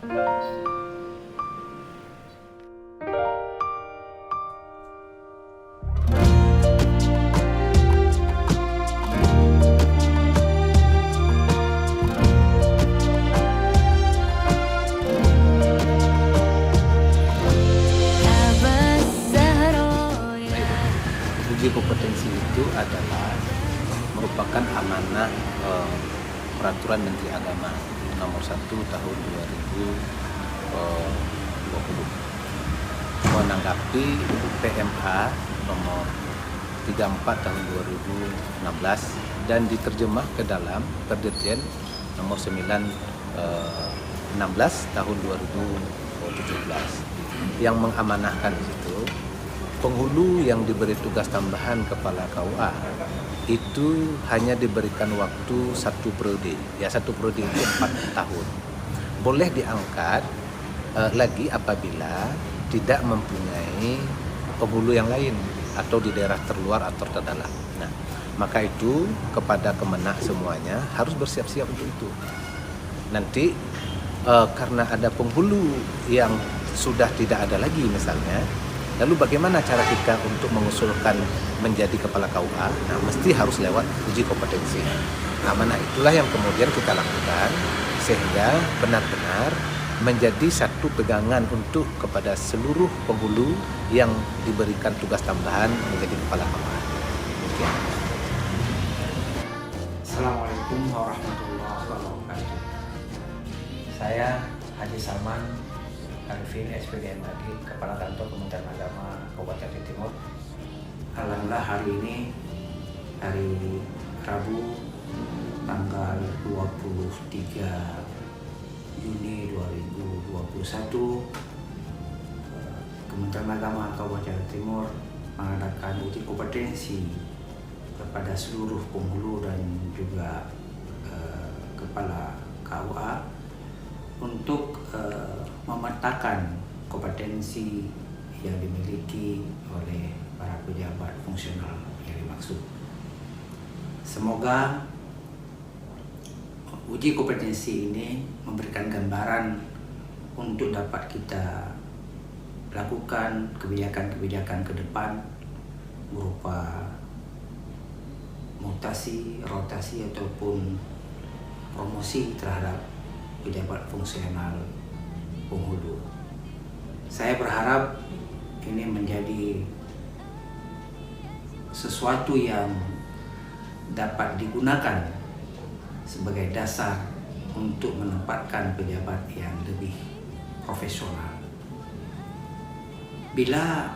Uji kompetensi itu adalah merupakan amanah Peraturan Menteri Agama Nomor 1 Tahun 2020 menanggapi PMA Nomor 34 Tahun 2016 dan diterjemah ke dalam Perdirjen Nomor 16 Tahun 2017 yang mengamanahkan itu penghulu yang diberi tugas tambahan kepala KUA itu hanya diberikan waktu 1 periode. Ya, 1 periode itu 4 tahun. Boleh diangkat lagi apabila tidak mempunyai penghulu yang lain atau di daerah terluar atau terdalam. Nah, maka itu kepada Kemenak semuanya harus bersiap-siap untuk itu. Nanti karena ada penghulu yang sudah tidak ada lagi misalnya, lalu bagaimana cara kita untuk mengusulkan menjadi kepala KUA? Nah, mesti harus lewat uji kompetensi. Amanah itulah yang kemudian kita lakukan sehingga benar-benar menjadi satu pegangan untuk kepada seluruh penghulu yang diberikan tugas tambahan menjadi kepala KUA. Demikian. Assalamualaikum warahmatullahi wabarakatuh. Saya Haji Salman Arifin, SPDM lagi, Kepala Kantor Kementerian Agama Kabupaten Jawa Timur. Alhamdulillah hari ini, hari Rabu, tanggal 23 Juni 2021, Kementerian Agama Kabupaten Jawa Timur mengadakan uji kompetensi kepada seluruh penghulu dan juga kepala KUA untuk memetakan kompetensi yang dimiliki oleh para pejabat fungsional yang dimaksud. Semoga uji kompetensi ini memberikan gambaran untuk dapat kita lakukan kebijakan-kebijakan ke depan berupa mutasi, rotasi ataupun promosi terhadap pejabat fungsional penghulu. Saya berharap ini menjadi sesuatu yang dapat digunakan sebagai dasar untuk menempatkan pejabat yang lebih profesional. Bila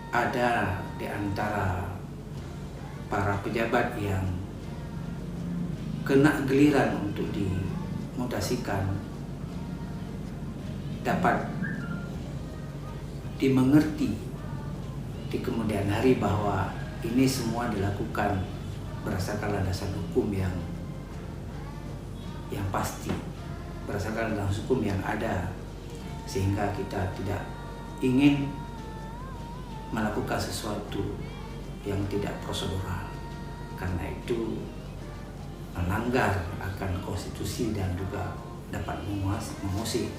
ada di antara para pejabat yang kena giliran untuk dimutasikan, dapat dimengerti di kemudian hari bahwa ini semua dilakukan berdasarkan landasan hukum yang pasti, berdasarkan landasan hukum yang ada, sehingga kita tidak ingin melakukan sesuatu yang tidak prosedural, karena itu melanggar akan konstitusi dan juga dapat mengusik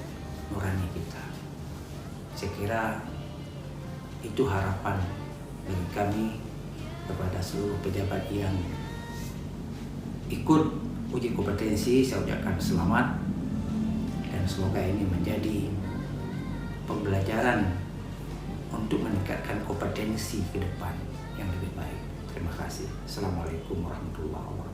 nurani kita. Saya kira itu harapan dari kami kepada seluruh pejabat yang ikut uji kompetensi. Saya ucapkan selamat dan semoga ini menjadi pembelajaran untuk meningkatkan kompetensi ke depan yang lebih baik. Terima kasih. Assalamualaikum warahmatullahi wabarakatuh.